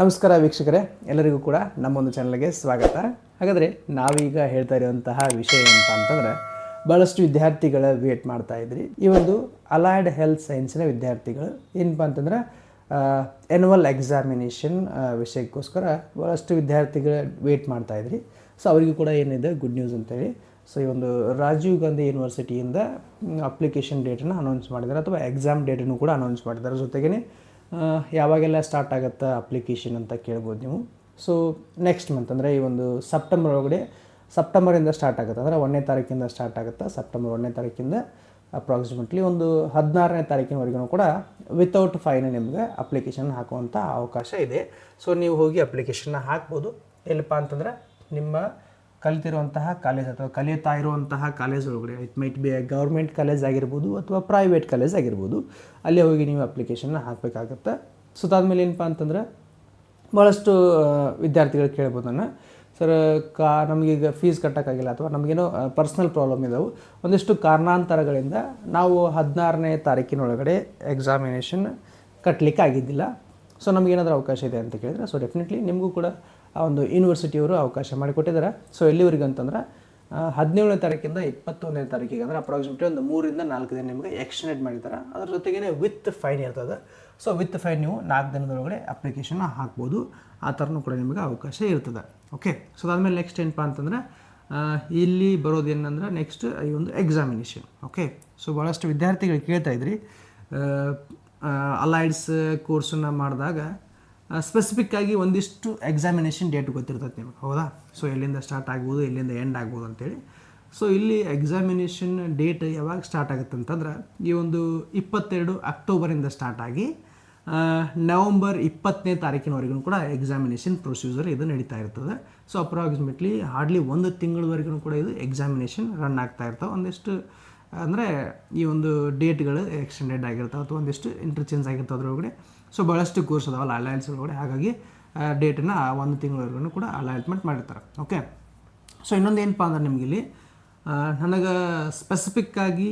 ನಮಸ್ಕಾರ ವೀಕ್ಷಕರೇ, ಎಲ್ಲರಿಗೂ ಕೂಡ ನಮ್ಮೊಂದು ಚಾನಲ್ಗೆ ಸ್ವಾಗತ. ಹಾಗಾದರೆ ನಾವೀಗ ಹೇಳ್ತಾ ಇರುವಂತಹ ವಿಷಯ ಅಂತ ಅಂತಂದರೆ, ಭಾಳಷ್ಟು ವಿದ್ಯಾರ್ಥಿಗಳ ವೇಟ್ ಮಾಡ್ತಾ ಇದ್ರಿ. ಈ ಒಂದು ಅಲೈಡ್ ಹೆಲ್ತ್ ಸೈನ್ಸಿನ ವಿದ್ಯಾರ್ಥಿಗಳು ಏನಪ್ಪ ಅಂತಂದ್ರೆ ಆ್ಯನ್ಯುವಲ್ ಎಕ್ಸಾಮಿನೇಷನ್ ವಿಷಯಕ್ಕೋಸ್ಕರ ಭಾಳಷ್ಟು ವಿದ್ಯಾರ್ಥಿಗಳ ವೇಟ್ ಮಾಡ್ತಾ ಇದ್ರಿ. ಸೊ ಅವರಿಗೂ ಕೂಡ ಏನಿದೆ ಗುಡ್ ನ್ಯೂಸ್ ಅಂತೇಳಿ. ಸೊ ಈ ಒಂದು ರಾಜೀವ್ ಗಾಂಧಿ ಯೂನಿವರ್ಸಿಟಿಯಿಂದ ಅಪ್ಲಿಕೇಶನ್ ಡೇಟನ್ನು ಅನೌನ್ಸ್ ಮಾಡಿದ್ದಾರೆ, ಅಥವಾ ಎಕ್ಸಾಮ್ ಡೇಟನ್ನು ಕೂಡ ಅನೌನ್ಸ್ ಮಾಡಿದ್ದಾರೆ. ಜೊತೆಗೇ ಯಾವಾಗೆಲ್ಲ ಸ್ಟಾರ್ಟ್ ಆಗುತ್ತೆ ಅಪ್ಲಿಕೇಶನ್ ಅಂತ ಕೇಳ್ಬೋದು ನೀವು. ಸೊ ನೆಕ್ಸ್ಟ್ ಮಂತ್ ಅಂದರೆ ಈ ಒಂದು ಸೆಪ್ಟೆಂಬರ್ ಒಳಗಡೆ, ಸೆಪ್ಟೆಂಬರಿಂದ ಸ್ಟಾರ್ಟ್ ಆಗುತ್ತೆ, ಅಂದರೆ 1ನೇ ತಾರೀಕಿಂದ ಸ್ಟಾರ್ಟ್ ಆಗುತ್ತೆ. ಸೆಪ್ಟೆಂಬರ್ 1ನೇ ತಾರೀಕಿಂದ ಅಪ್ರಾಕ್ಸಿಮೇಟ್ಲಿ ಒಂದು 16ನೇ ತಾರೀಕಿನವರೆಗೂ ಕೂಡ ವಿತೌಟ್ ಫೈನ್ ನಿಮಗೆ ಅಪ್ಲಿಕೇಶನ್ ಹಾಕುವಂಥ ಅವಕಾಶ ಇದೆ. ಸೊ ನೀವು ಹೋಗಿ ಅಪ್ಲಿಕೇಶನ್ನ ಹಾಕ್ಬೋದು. ಎಲ್ಲಿಪ್ಪ ಅಂತಂದರೆ ನಿಮ್ಮ ಕಲಿತಿರುವಂತಹ ಕಾಲೇಜ್ ಅಥವಾ ಕಲಿಯುತ್ತಾ ಇರುವಂತಹ ಕಾಲೇಜ್ ಒಳಗಡೆ, it might be government college ಆಗಿರ್ಬೋದು ಅಥವಾ ಪ್ರೈವೇಟ್ ಕಾಲೇಜ್ ಆಗಿರ್ಬೋದು, ಅಲ್ಲಿ ಹೋಗಿ ನೀವು ಅಪ್ಲಿಕೇಶನ್ನ ಹಾಕಬೇಕಾಗತ್ತೆ. ಸೊ ಅದಾದಮೇಲೆ ಏನಪ್ಪ ಅಂತಂದರೆ ಭಾಳಷ್ಟು ವಿದ್ಯಾರ್ಥಿಗಳು ಕೇಳ್ಬೋದು ನನ್ನ, ಸರ್ ನಮಗೀಗ ಫೀಸ್ ಕಟ್ಟೋಕ್ಕಾಗಿಲ್ಲ ಅಥವಾ ನಮಗೇನೋ ಪರ್ಸ್ನಲ್ ಪ್ರಾಬ್ಲಮ್ ಇದಾವೆ, ಒಂದಿಷ್ಟು ಕಾರಣಾಂತರಗಳಿಂದ ನಾವು 16ನೇ ತಾರೀಕಿನೊಳಗಡೆ ಎಕ್ಸಾಮಿನೇಷನ್ ಕಟ್ಟಲಿಕ್ಕೆ ಆಗಿದ್ದಿಲ್ಲ. ಸೊ ನಮಗೇನಾದರೂ ಅವಕಾಶ ಇದೆ ಅಂತ ಕೇಳಿದರೆ, ಸೊ ಡೆಫಿನೆಟ್ಲಿ ನಿಮಗೂ ಕೂಡ ಆ ಒಂದು ಯೂನಿವರ್ಸಿಟಿಯವರು ಅವಕಾಶ ಮಾಡಿಕೊಟ್ಟಿದ್ದಾರೆ. ಸೊ ಎಲ್ಲಿವರೆಗೆ ಅಂತಂದ್ರೆ 17ನೇ ತಾರೀಕಿಂದ 21ನೇ ತಾರೀಕಿಗೆ, ಅಂದರೆ ಅಪ್ರಾಕ್ಸಿಮೇಟ್ಲಿ ಒಂದು 3 ರಿಂದ 4 ದಿನ ನಿಮಗೆ ಎಕ್ಸ್ಟೆಂಡ್ ಮಾಡಿದ್ದಾರೆ. ಅದ್ರ ಜೊತೆಗೇ ವಿತ್ ಫೈನ್ ಇರ್ತದೆ. ಸೊ ವಿತ್ ಫೈನ್ ನೀವು 4 ದಿನದೊಳಗಡೆ ಅಪ್ಲಿಕೇಶನ್ನ ಹಾಕ್ಬೋದು. ಆ ಥರನೂ ಕೂಡ ನಿಮಗೆ ಅವಕಾಶ ಇರ್ತದೆ. ಓಕೆ. ಸೊ ಅದಾದಮೇಲೆ ನೆಕ್ಸ್ಟ್ ಏನಪ್ಪ ಅಂತಂದರೆ ಇಲ್ಲಿ ಬರೋದೇನಂದ್ರೆ ನೆಕ್ಸ್ಟ್ ಈ ಒಂದು ಎಕ್ಸಾಮಿನೇಷನ್. ಓಕೆ. ಸೊ ಭಾಳಷ್ಟು ವಿದ್ಯಾರ್ಥಿಗಳು ಕೇಳ್ತಾ ಇದ್ರಿ, ಅಲೈಡ್ಸ್ ಕೋರ್ಸನ್ನು ಮಾಡಿದಾಗ ಸ್ಪೆಸಿಫಿಕ್ಕಾಗಿ ಒಂದಿಷ್ಟು ಎಕ್ಸಾಮಿನೇಷನ್ ಡೇಟ್ ಗೊತ್ತಿರ್ತದೆ ನಿಮಗೆ, ಹೌದಾ? ಸೊ ಎಲ್ಲಿಂದ ಸ್ಟಾರ್ಟ್ ಆಗ್ಬೋದು, ಎಲ್ಲಿಂದ ಎಂಡ್ ಆಗ್ಬೋದು ಅಂತೇಳಿ. ಸೊ ಇಲ್ಲಿ ಎಕ್ಸಾಮಿನೇಷನ್ ಡೇಟ್ ಯಾವಾಗ ಸ್ಟಾರ್ಟ್ ಆಗುತ್ತೆ ಅಂತಂದ್ರೆ, ಈ ಒಂದು 22 ಅಕ್ಟೋಬರಿಂದ ಸ್ಟಾರ್ಟ್ ಆಗಿ ನವಂಬರ್ 20ನೇ ತಾರೀಕಿನವರೆಗೂ ಕೂಡ ಎಕ್ಸಾಮಿನೇಷನ್ ಪ್ರೊಸೀಜರ್ ಇದು ನಡೀತಾ ಇರ್ತದೆ. ಸೊ ಅಪ್ರಾಕ್ಸಿಮೇಟ್ಲಿ ಹಾರ್ಡ್ಲಿ 1 ತಿಂಗಳವರೆಗೂ ಕೂಡ ಇದು ಎಕ್ಸಾಮಿನೇಷನ್ ರನ್ ಆಗ್ತಾ ಇರ್ತಾವೆ. ಒಂದಿಷ್ಟು ಅಂದರೆ ಈ ಒಂದು ಡೇಟ್ಗಳು ಎಕ್ಸ್ಟೆಂಡೆಡ್ ಆಗಿರ್ತಾವೆ ಅಥವಾ ಒಂದಿಷ್ಟು ಇಂಟರ್ಚೇಂಜ್ ಆಗಿರ್ತಾವೆ ಅದರೊಳಗಡೆ. ಸೊ ಭಾಳಷ್ಟು ಕೋರ್ಸ್ ಅದಾವಲ್ಲ ಅಲೈನ್ಸ್ ಒಳಗಡೆ, ಹಾಗಾಗಿ ಡೇಟನ್ನು 1 ತಿಂಗಳವರೆಗೂ ಕೂಡ ಅಲೈಟ್ಮೆಂಟ್ ಮಾಡಿರ್ತಾರೆ. ಓಕೆ. ಸೊ ಇನ್ನೊಂದು ಏನಪ್ಪ ಅಂದ್ರೆ ನಿಮಗಿಲ್ಲಿ ನನಗೆ ಸ್ಪೆಸಿಫಿಕ್ಕಾಗಿ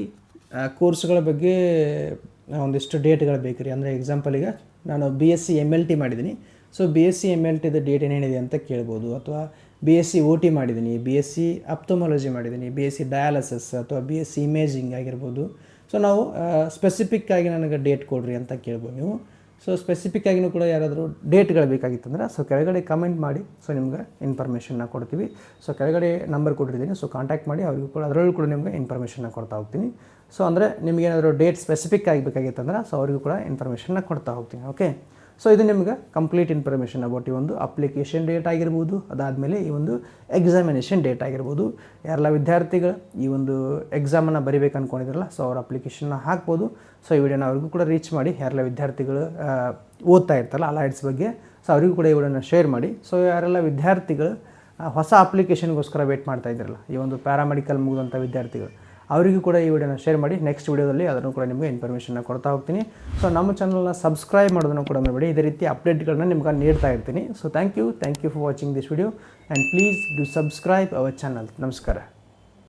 ಕೋರ್ಸ್ಗಳ ಬಗ್ಗೆ ಒಂದಿಷ್ಟು ಡೇಟ್ಗಳು ಬೇಕು ರೀ. ಅಂದರೆ ಎಕ್ಸಾಂಪಲಿಗೆ ನಾನು BSc MLT ಮಾಡಿದ್ದೀನಿ. ಸೊ BSc MLTದ ಡೇಟ್ ಏನೇನಿದೆ ಅಂತ ಕೇಳ್ಬೋದು. ಅಥವಾ BSc OT ಮಾಡಿದ್ದೀನಿ, BSc ಅಪ್ಥೊಮಾಲಜಿ ಮಾಡಿದ್ದೀನಿ, BSc ಡಯಾಲಿಸಿಸ್ ಅಥವಾ BSc ಇಮೇಜಿಂಗ್ ಆಗಿರ್ಬೋದು. ಸೊ ನಾವು ಸ್ಪೆಸಿಫಿಕ್ಕಾಗಿ ನನಗೆ ಡೇಟ್ ಕೊಡ್ರಿ ಅಂತ ಕೇಳ್ಬೋದು ನೀವು. ಸೊ ಸ್ಪೆಸಿಫಿಕ್ಕಾಗಿಯೂ ಕೂಡ ಯಾರಾದರೂ ಡೇಟ್ಗಳು ಬೇಕಾಗಿತ್ತಂದ್ರೆ ಸೊ ಕೆಳಗಡೆ ಕಮೆಂಟ್ ಮಾಡಿ, ಸೊ ನಿಮ್ಗೆ ಇನ್ಫಾರ್ಮೇಷನ್ನ ಕೊಡ್ತೀವಿ. ಸೊ ಕೆಳಗಡೆ ನಂಬರ್ ಕೊಟ್ಟಿದ್ದೀನಿ, ಸೊ ಕಾಂಟ್ಯಾಕ್ಟ್ ಮಾಡಿ, ಅವ್ರಿಗೂ ಕೂಡ ಅದರಲ್ಲೂ ಕೂಡ ನಿಮಗೆ ಇನ್ಫಾರ್ಮೇಷನ್ನ ಕೊಡ್ತಾ ಹೋಗ್ತೀನಿ. ಸೊ ಅಂದರೆ ನಿಮಗೇನಾದರೂ ಡೇಟ್ ಸ್ಪೆಸಿಫಿಕ್ ಆಗಬೇಕಾಗಿತ್ತಂದ್ರೆ ಸೊ ಅವರಿಗೂ ಕೂಡ ಇನ್ಫಾರ್ಮೇಷನ್ನ ಕೊಡ್ತಾ ಹೋಗ್ತೀನಿ. ಓಕೆ. ಸೊ ಇದು ನಿಮ್ಗೆ ಕಂಪ್ಲೀಟ್ ಇನ್ಫಾರ್ಮೇಷನ್ ಅಬೌಟ್ ಈ ಒಂದು ಅಪ್ಲಿಕೇಶನ್ ಡೇಟ್ ಆಗಿರ್ಬೋದು, ಅದಾದಮೇಲೆ ಈ ಒಂದು ಎಕ್ಸಾಮಿನೇಷನ್ ಡೇಟ್ ಆಗಿರ್ಬೋದು. ಯಾರೆಲ್ಲ ವಿದ್ಯಾರ್ಥಿಗಳು ಈ ಒಂದು ಎಕ್ಸಾಮನ್ನು ಬರಿಬೇಕು ಅಂದ್ಕೊಂಡಿದ್ರಲ್ಲ, ಸೊ ಅವ್ರ ಅಪ್ಲಿಕೇಶನ್ನ ಹಾಕ್ಬೋದು. ಸೊ ಈ ವಿಡಿಯೋನ ಅವ್ರಿಗೂ ಕೂಡ ರೀಚ್ ಮಾಡಿ. ಯಾರೆಲ್ಲ ವಿದ್ಯಾರ್ಥಿಗಳು ಓದ್ತಾ ಇರ್ತಾರಲ್ಲ ಅಲೈಡ್ಸ್ ಬಗ್ಗೆ, ಸೊ ಅವರಿಗೂ ಕೂಡ ಈ ವಿಡಿಯೋನ ಶೇರ್ ಮಾಡಿ. ಸೊ ಯಾರೆಲ್ಲ ವಿದ್ಯಾರ್ಥಿಗಳು ಹೊಸ ಅಪ್ಲಿಕೇಶನ್ಗೋಸ್ಕರ ವೇಟ್ ಮಾಡ್ತಾ ಇದ್ದಿರಲ್ಲ, ಈ ಒಂದು ಪ್ಯಾರಾಮೆಡಿಕಲ್ ಮುಗಿದಂಥ ವಿದ್ಯಾರ್ಥಿಗಳು, ಅವರಿಗೂ ಕೂಡ ಈ ವಿಡಿಯೋನ ಶೇರ್ ಮಾಡಿ. ನೆಕ್ಸ್ಟ್ ವಿಡಿಯೋದಲ್ಲಿ ಅದನ್ನು ಕೂಡ ನಿಮಗೆ ಇನ್ಫಾರ್ಮೇಷನ್ನ ಕೊಡ್ತಾ ಹೋಗ್ತೀನಿ. ಸೊ ನಮ್ಮ ಚಾನಲ್ನ ಸಬ್ಸ್ಕ್ರೈಬ್ ಮಾಡೋದನ್ನು ಕೂಡ ಮಾಡಬೇಡಿ, ಇದೇ ರೀತಿ ಅಪ್ಡೇಟ್ಗಳನ್ನ ನಿಮ್ಗೆ ನೀಡ್ತಾ ಇರ್ತೀನಿ. So thank you for watching this video and please do subscribe our channel. ನಮಸ್ಕಾರ.